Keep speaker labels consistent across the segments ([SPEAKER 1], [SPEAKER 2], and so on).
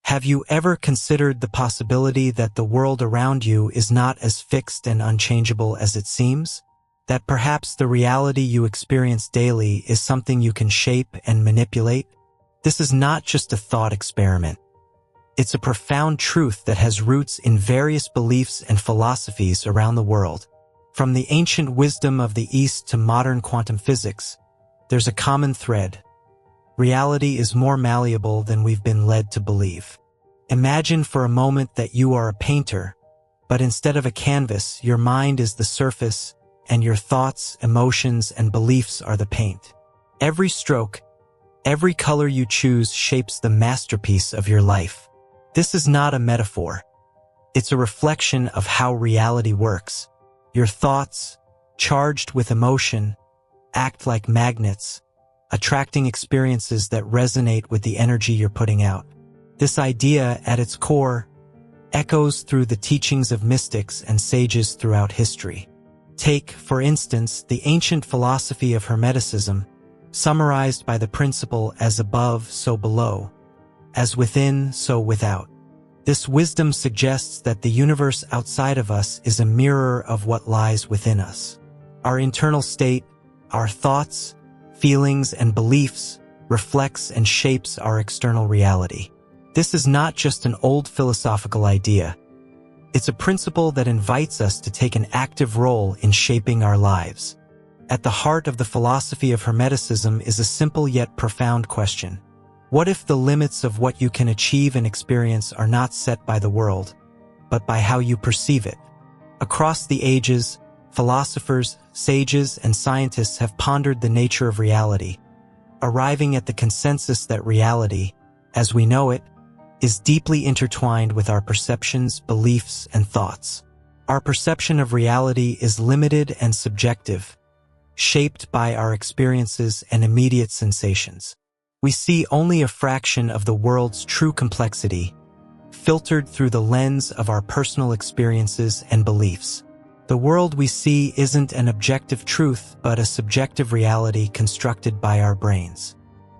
[SPEAKER 1] Have you ever considered the possibility that the world around you is not as fixed and unchangeable as it seems? That perhaps the reality you experience daily is something you can shape and manipulate? This is not just a thought experiment. It's a profound truth that has roots in various beliefs and philosophies around the world. From the ancient wisdom of the East to modern quantum physics, there's a common thread. Reality is more malleable than we've been led to believe. Imagine for a moment that you are a painter, but instead of a canvas, your mind is the surface, and your thoughts, emotions, and beliefs are the paint. Every stroke, every color you choose shapes the masterpiece of your life. This is not a metaphor. It's a reflection of how reality works. Your thoughts, charged with emotion, act like magnets, attracting experiences that resonate with the energy you're putting out. This idea, at its core, echoes through the teachings of mystics and sages throughout history. Take, for instance, the ancient philosophy of Hermeticism, summarized by the principle as above, so below, as within, so without. This wisdom suggests that the universe outside of us is a mirror of what lies within us. Our internal state, our thoughts, feelings, and beliefs reflects and shapes our external reality. This is not just an old philosophical idea. It's a principle that invites us to take an active role in shaping our lives. At the heart of the philosophy of Hermeticism is a simple yet profound question. What if the limits of what you can achieve and experience are not set by the world, but by how you perceive it? Across the ages, philosophers, sages, and scientists have pondered the nature of reality, arriving at the consensus that reality, as we know it, is deeply intertwined with our perceptions, beliefs, and thoughts. Our perception of reality is limited and subjective, shaped by our experiences and immediate sensations. We see only a fraction of the world's true complexity, filtered through the lens of our personal experiences and beliefs. The world we see isn't an objective truth, but a subjective reality constructed by our brains.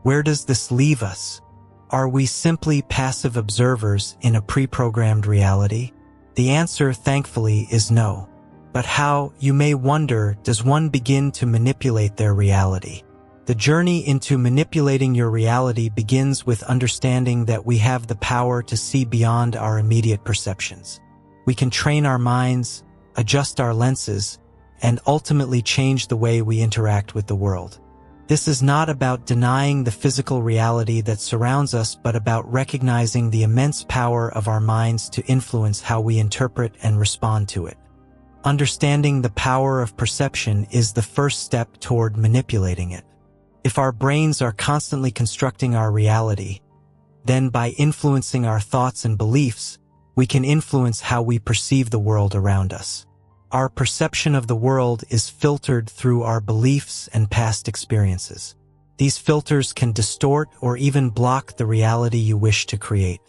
[SPEAKER 1] Where does this leave us? Are we simply passive observers in a pre-programmed reality? The answer, thankfully, is no. But how, you may wonder, does one begin to manipulate their reality? The journey into manipulating your reality begins with understanding that we have the power to see beyond our immediate perceptions. We can train our minds, adjust our lenses, and ultimately change the way we interact with the world. This is not about denying the physical reality that surrounds us, but about recognizing the immense power of our minds to influence how we interpret and respond to it. Understanding the power of perception is the first step toward manipulating it. If our brains are constantly constructing our reality, then by influencing our thoughts and beliefs, we can influence how we perceive the world around us. Our perception of the world is filtered through our beliefs and past experiences. These filters can distort or even block the reality you wish to create.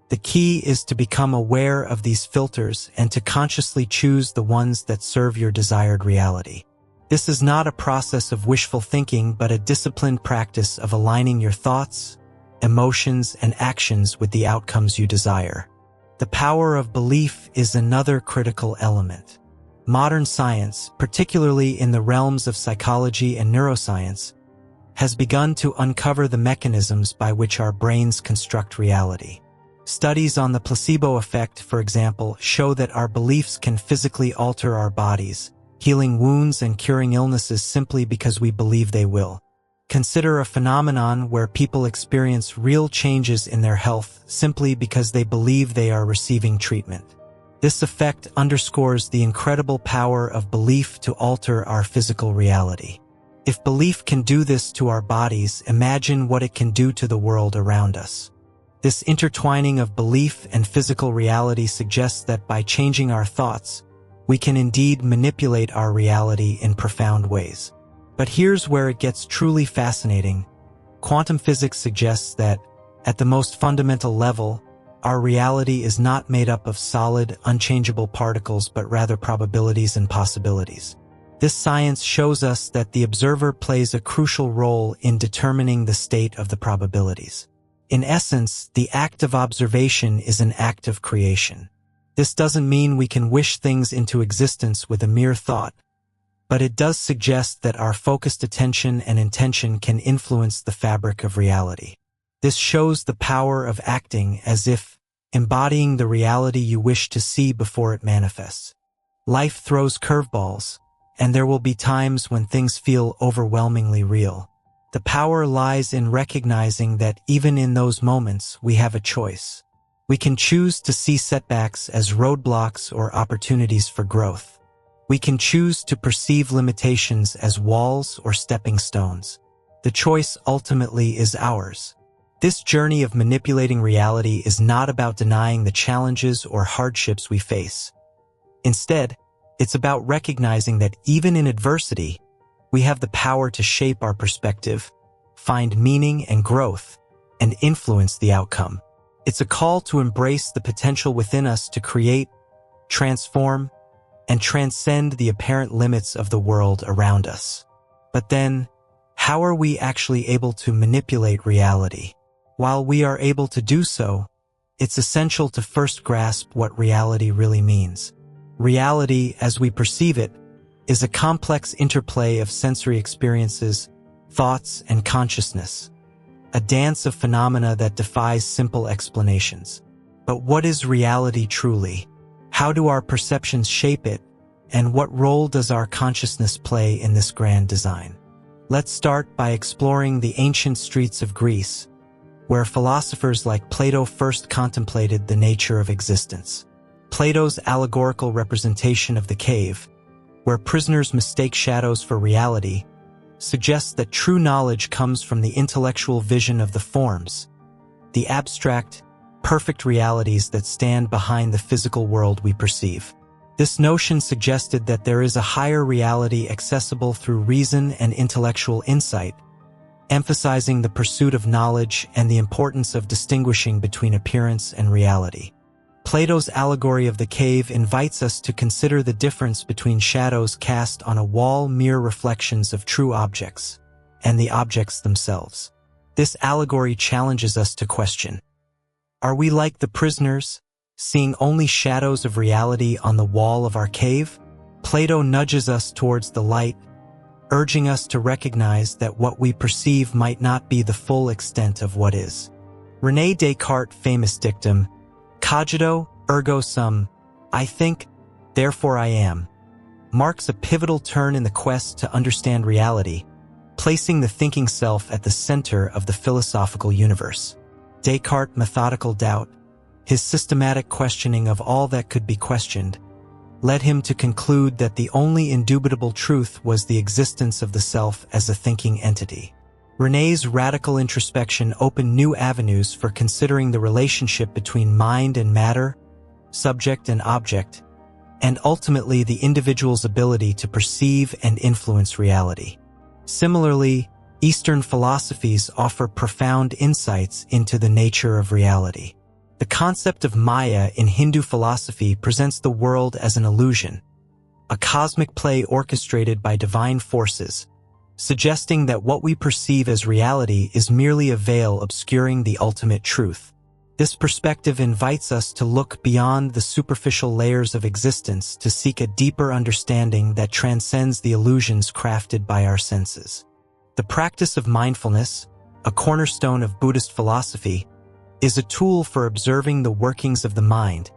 [SPEAKER 1] The key is to become aware of these filters and to consciously choose the ones that serve your desired reality. This is not a process of wishful thinking, but a disciplined practice of aligning your thoughts, emotions, and actions with the outcomes you desire. The power of belief is another critical element. Modern science, particularly in the realms of psychology and neuroscience, has begun to uncover the mechanisms by which our brains construct reality. Studies on the placebo effect, for example, show that our beliefs can physically alter our bodies, healing wounds and curing illnesses simply because we believe they will. Consider a phenomenon where people experience real changes in their health simply because they believe they are receiving treatment. This effect underscores the incredible power of belief to alter our physical reality. If belief can do this to our bodies, imagine what it can do to the world around us. This intertwining of belief and physical reality suggests that by changing our thoughts, we can indeed manipulate our reality in profound ways. But here's where it gets truly fascinating. Quantum physics suggests that, at the most fundamental level, our reality is not made up of solid, unchangeable particles, but rather probabilities and possibilities. This science shows us that the observer plays a crucial role in determining the state of the probabilities. In essence, the act of observation is an act of creation. This doesn't mean we can wish things into existence with a mere thought, but it does suggest that our focused attention and intention can influence the fabric of reality. This shows the power of acting as if embodying the reality you wish to see before it manifests. Life throws curveballs, and there will be times when things feel overwhelmingly real. The power lies in recognizing that even in those moments, we have a choice. We can choose to see setbacks as roadblocks or opportunities for growth. We can choose to perceive limitations as walls or stepping stones. The choice ultimately is ours. This journey of manipulating reality is not about denying the challenges or hardships we face. Instead, it's about recognizing that even in adversity, we have the power to shape our perspective, find meaning and growth, and influence the outcome. It's a call to embrace the potential within us to create, transform, and transcend the apparent limits of the world around us. But then, how are we actually able to manipulate reality? While we are able to do so, it's essential to first grasp what reality really means. Reality, as we perceive it, is a complex interplay of sensory experiences, thoughts, and consciousness, a dance of phenomena that defies simple explanations. But what is reality truly? How do our perceptions shape it, and what role does our consciousness play in this grand design? Let's start by exploring the ancient streets of Greece, where philosophers like Plato first contemplated the nature of existence. Plato's allegorical representation of the cave, where prisoners mistake shadows for reality, suggests that true knowledge comes from the intellectual vision of the forms, the abstract, perfect realities that stand behind the physical world we perceive. This notion suggested that there is a higher reality accessible through reason and intellectual insight, emphasizing the pursuit of knowledge and the importance of distinguishing between appearance and reality. Plato's allegory of the cave invites us to consider the difference between shadows cast on a wall, mere reflections of true objects, and the objects themselves. This allegory challenges us to question: are we like the prisoners, seeing only shadows of reality on the wall of our cave? Plato nudges us towards the light, urging us to recognize that what we perceive might not be the full extent of what is. René Descartes' famous dictum, "Cogito, ergo sum," I think, therefore I am, marks a pivotal turn in the quest to understand reality, placing the thinking self at the center of the philosophical universe. Descartes' methodical doubt, his systematic questioning of all that could be questioned, led him to conclude that the only indubitable truth was the existence of the self as a thinking entity. René's radical introspection opened new avenues for considering the relationship between mind and matter, subject and object, and ultimately the individual's ability to perceive and influence reality. Similarly, Eastern philosophies offer profound insights into the nature of reality. The concept of Maya in Hindu philosophy presents the world as an illusion, a cosmic play orchestrated by divine forces, suggesting that what we perceive as reality is merely a veil obscuring the ultimate truth. This perspective invites us to look beyond the superficial layers of existence to seek a deeper understanding that transcends the illusions crafted by our senses. The practice of mindfulness, a cornerstone of Buddhist philosophy, is a tool for observing the workings of the mind,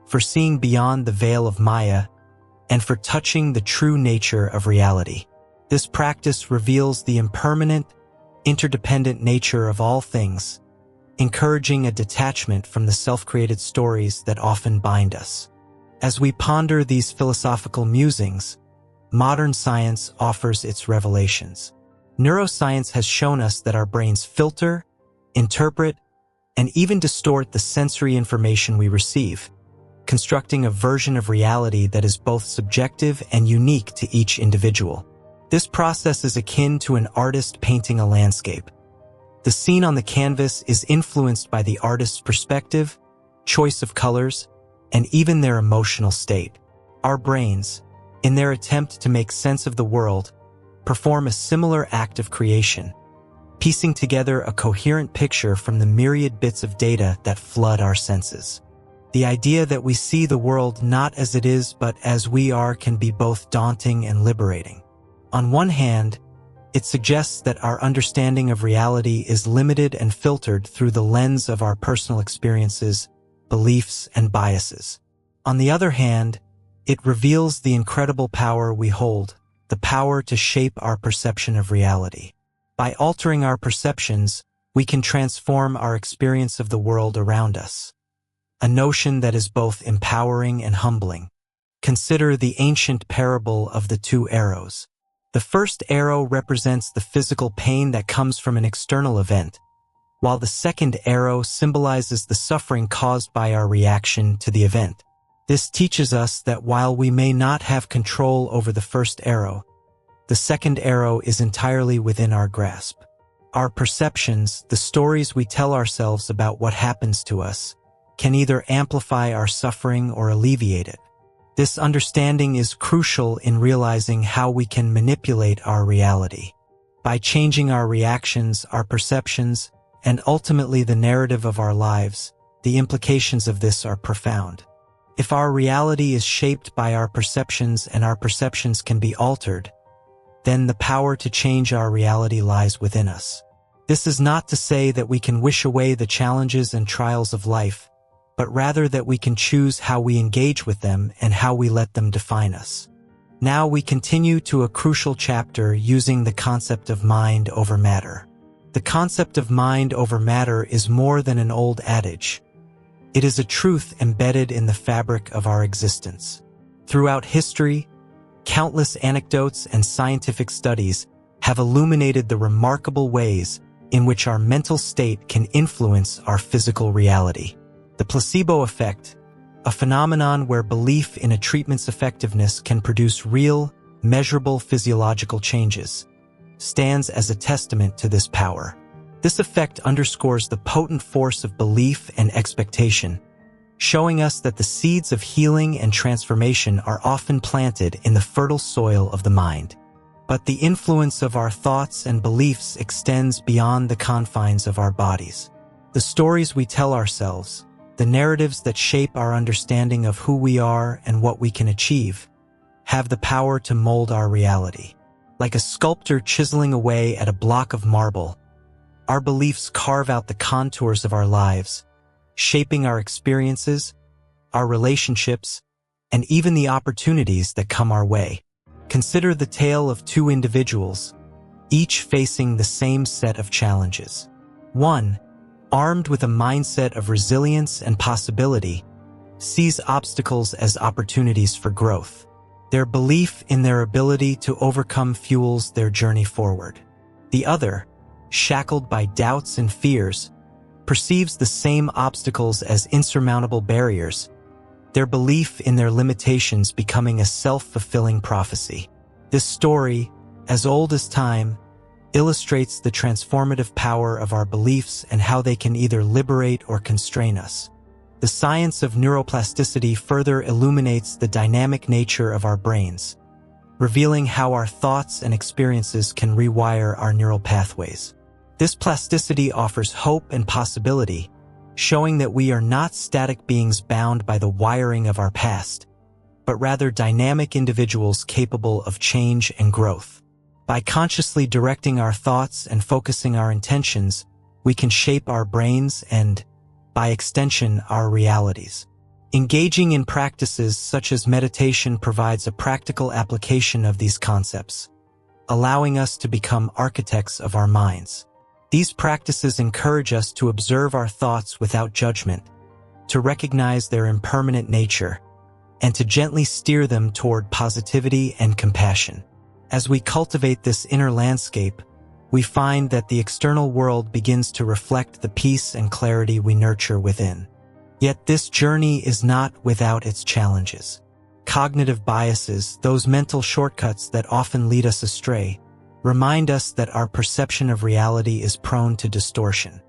[SPEAKER 1] for seeing beyond the veil of Maya, and for touching the true nature of reality. This practice reveals the impermanent, interdependent nature of all things, encouraging a detachment from the self-created stories that often bind us. As we ponder these philosophical musings, modern science offers its revelations. Neuroscience has shown us that our brains filter, interpret, and even distort the sensory information we receive, constructing a version of reality that is both subjective and unique to each individual. This process is akin to an artist painting a landscape. The scene on the canvas is influenced by the artist's perspective, choice of colors, and even their emotional state. Our brains, in their attempt to make sense of the world, perform a similar act of creation, piecing together a coherent picture from the myriad bits of data that flood our senses. The idea that we see the world not as it is but as we are can be both daunting and liberating. On one hand, it suggests that our understanding of reality is limited and filtered through the lens of our personal experiences, beliefs, and biases. On the other hand, it reveals the incredible power we hold, the power to shape our perception of reality. By altering our perceptions, we can transform our experience of the world around us. A notion that is both empowering and humbling. Consider the ancient parable of the two arrows. The first arrow represents the physical pain that comes from an external event, while the second arrow symbolizes the suffering caused by our reaction to the event. This teaches us that while we may not have control over the first arrow, the second arrow is entirely within our grasp. Our perceptions, the stories we tell ourselves about what happens to us, can either amplify our suffering or alleviate it. This understanding is crucial in realizing how we can manipulate our reality. By changing our reactions, our perceptions, and ultimately the narrative of our lives, the implications of this are profound. If our reality is shaped by our perceptions and our perceptions can be altered, then the power to change our reality lies within us. This is not to say that we can wish away the challenges and trials of life, but rather that we can choose how we engage with them and how we let them define us. Now we continue to a crucial chapter using the concept of mind over matter. The concept of mind over matter is more than an old adage. It is a truth embedded in the fabric of our existence. Throughout history, countless anecdotes and scientific studies have illuminated the remarkable ways in which our mental state can influence our physical reality. The placebo effect, a phenomenon where belief in a treatment's effectiveness can produce real, measurable physiological changes, stands as a testament to this power. This effect underscores the potent force of belief and expectation, showing us that the seeds of healing and transformation are often planted in the fertile soil of the mind. But the influence of our thoughts and beliefs extends beyond the confines of our bodies. The stories we tell ourselves, the narratives that shape our understanding of who we are and what we can achieve, have the power to mold our reality. Like a sculptor chiseling away at a block of marble, our beliefs carve out the contours of our lives, shaping our experiences, our relationships, and even the opportunities that come our way. Consider the tale of two individuals, each facing the same set of challenges. One, armed with a mindset of resilience and possibility, sees obstacles as opportunities for growth. Their belief in their ability to overcome fuels their journey forward. The other, shackled by doubts and fears, perceives the same obstacles as insurmountable barriers, their belief in their limitations becoming a self-fulfilling prophecy. This story, as old as time, illustrates the transformative power of our beliefs and how they can either liberate or constrain us. The science of neuroplasticity further illuminates the dynamic nature of our brains, revealing how our thoughts and experiences can rewire our neural pathways. This plasticity offers hope and possibility, showing that we are not static beings bound by the wiring of our past, but rather dynamic individuals capable of change and growth. By consciously directing our thoughts and focusing our intentions, we can shape our brains and, by extension, our realities. Engaging in practices such as meditation provides a practical application of these concepts, allowing us to become architects of our minds. These practices encourage us to observe our thoughts without judgment, to recognize their impermanent nature, and to gently steer them toward positivity and compassion. As we cultivate this inner landscape, we find that the external world begins to reflect the peace and clarity we nurture within. Yet this journey is not without its challenges. Cognitive biases, those mental shortcuts that often lead us astray, remind us that our perception of reality is prone to distortion.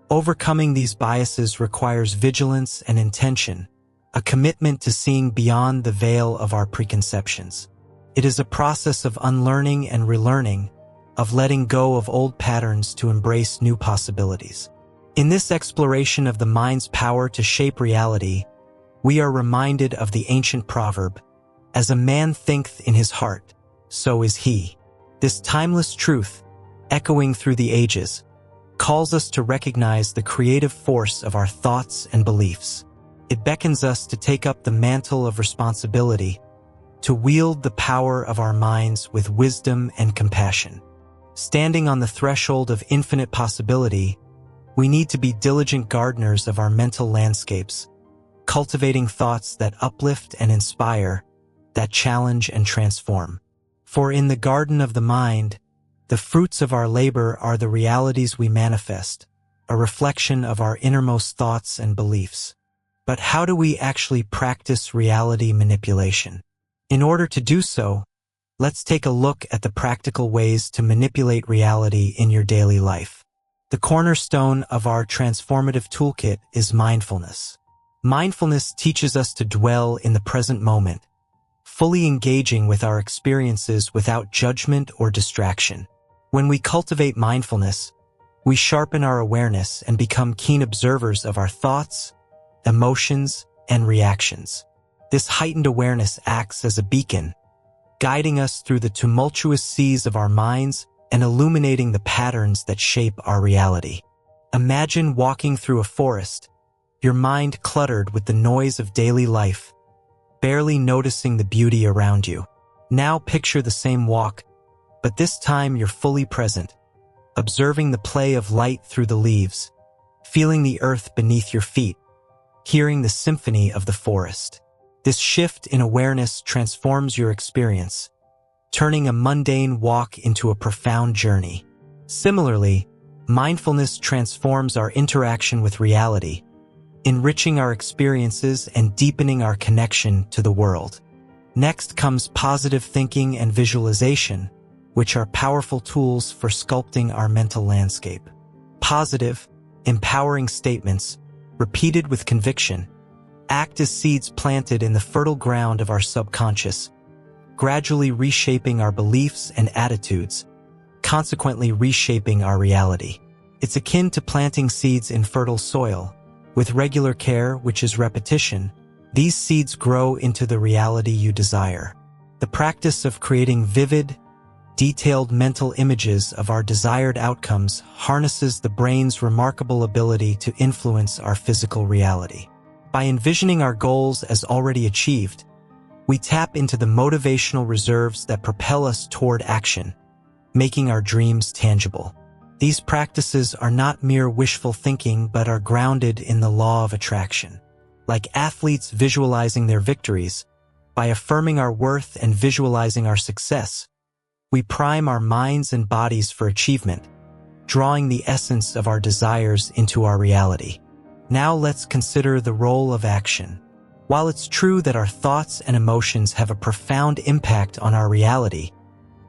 [SPEAKER 1] Overcoming these biases requires vigilance and intention, a commitment to seeing beyond the veil of our preconceptions. It is a process of unlearning and relearning, of letting go of old patterns to embrace new possibilities. In this exploration of the mind's power to shape reality, we are reminded of the ancient proverb, "As a man thinketh in his heart, so is he." This timeless truth, echoing through the ages, calls us to recognize the creative force of our thoughts and beliefs. It beckons us to take up the mantle of responsibility, to wield the power of our minds with wisdom and compassion. Standing on the threshold of infinite possibility, we need to be diligent gardeners of our mental landscapes, cultivating thoughts that uplift and inspire, that challenge and transform. For in the garden of the mind, the fruits of our labor are the realities we manifest, a reflection of our innermost thoughts and beliefs. But how do we actually practice reality manipulation? In order to do so, let's take a look at the practical ways to manipulate reality in your daily life. The cornerstone of our transformative toolkit is mindfulness. Mindfulness teaches us to dwell in the present moment, fully engaging with our experiences without judgment or distraction. When we cultivate mindfulness, we sharpen our awareness and become keen observers of our thoughts, emotions, and reactions. This heightened awareness acts as a beacon, guiding us through the tumultuous seas of our minds and illuminating the patterns that shape our reality. Imagine walking through a forest, your mind cluttered with the noise of daily life, barely noticing the beauty around you. Now picture the same walk, but this time you're fully present, observing the play of light through the leaves, feeling the earth beneath your feet, hearing the symphony of the forest. This shift in awareness transforms your experience, turning a mundane walk into a profound journey. Similarly, mindfulness transforms our interaction with reality, enriching our experiences and deepening our connection to the world. Next comes positive thinking and visualization, which are powerful tools for sculpting our mental landscape. Positive, empowering statements, repeated with conviction, act as seeds planted in the fertile ground of our subconscious, gradually reshaping our beliefs and attitudes, consequently reshaping our reality. It's akin to planting seeds in fertile soil. With regular care, which is repetition, these seeds grow into the reality you desire. The practice of creating vivid, detailed mental images of our desired outcomes harnesses the brain's remarkable ability to influence our physical reality. By envisioning our goals as already achieved, we tap into the motivational reserves that propel us toward action, making our dreams tangible. These practices are not mere wishful thinking but are grounded in the law of attraction. Like athletes visualizing their victories, by affirming our worth and visualizing our success, we prime our minds and bodies for achievement, drawing the essence of our desires into our reality. Now let's consider the role of action. While it's true that our thoughts and emotions have a profound impact on our reality,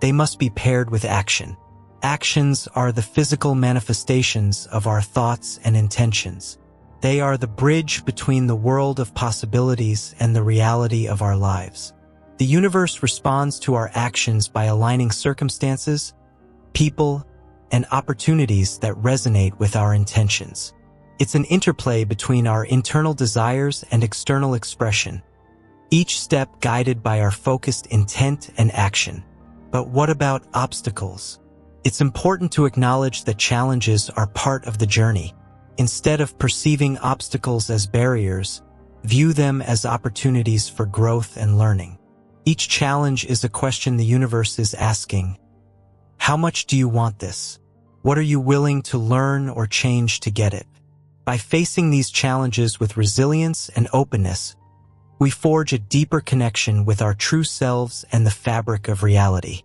[SPEAKER 1] they must be paired with action. Actions are the physical manifestations of our thoughts and intentions. They are the bridge between the world of possibilities and the reality of our lives. The universe responds to our actions by aligning circumstances, people, and opportunities that resonate with our intentions. It's an interplay between our internal desires and external expression, each step guided by our focused intent and action. But what about obstacles? It's important to acknowledge that challenges are part of the journey. Instead of perceiving obstacles as barriers, view them as opportunities for growth and learning. Each challenge is a question the universe is asking. How much do you want this? What are you willing to learn or change to get it? By facing these challenges with resilience and openness, we forge a deeper connection with our true selves and the fabric of reality.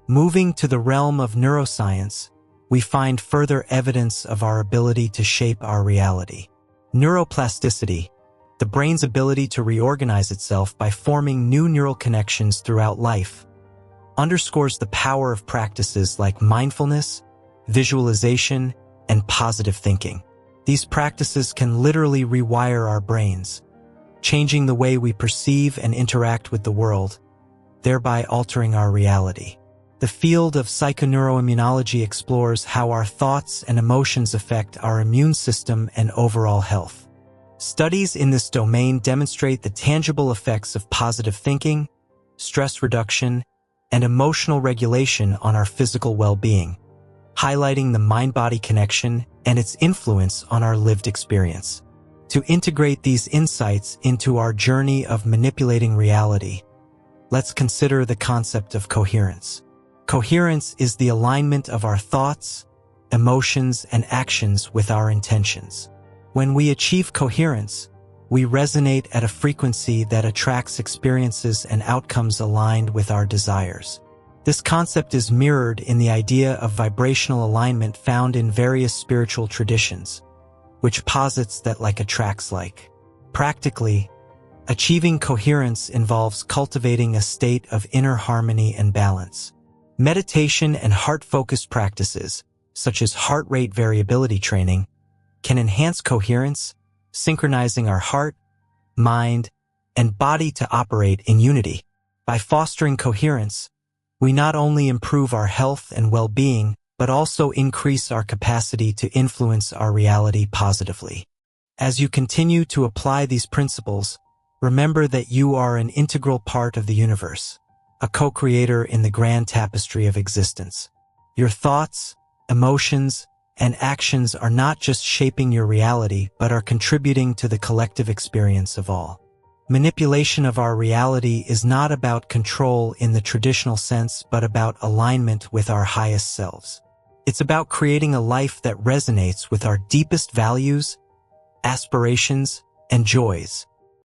[SPEAKER 1] Moving to the realm of neuroscience, we find further evidence of our ability to shape our reality. Neuroplasticity, the brain's ability to reorganize itself by forming new neural connections throughout life, underscores the power of practices like mindfulness, visualization, and positive thinking. These practices can literally rewire our brains, changing the way we perceive and interact with the world, thereby altering our reality. The field of psychoneuroimmunology explores how our thoughts and emotions affect our immune system and overall health. Studies in this domain demonstrate the tangible effects of positive thinking, stress reduction, and emotional regulation on our physical well-being, highlighting the mind-body connection and its influence on our lived experience. To integrate these insights into our journey of manipulating reality, let's consider the concept of coherence. Coherence is the alignment of our thoughts, emotions, and actions with our intentions. When we achieve coherence, we resonate at a frequency that attracts experiences and outcomes aligned with our desires. This concept is mirrored in the idea of vibrational alignment found in various spiritual traditions, which posits that like attracts like. Practically, achieving coherence involves cultivating a state of inner harmony and balance. Meditation and heart-focused practices, such as heart rate variability training, can enhance coherence, synchronizing our heart, mind, and body to operate in unity. By fostering coherence, we not only improve our health and well-being, but also increase our capacity to influence our reality positively. As you continue to apply these principles, remember that you are an integral part of the universe, a co-creator in the grand tapestry of existence. Your thoughts, emotions, and actions are not just shaping your reality, but are contributing to the collective experience of all. Manipulation of our reality is not about control in the traditional sense, but about alignment with our highest selves. It's about creating a life that resonates with our deepest values, aspirations, and joys.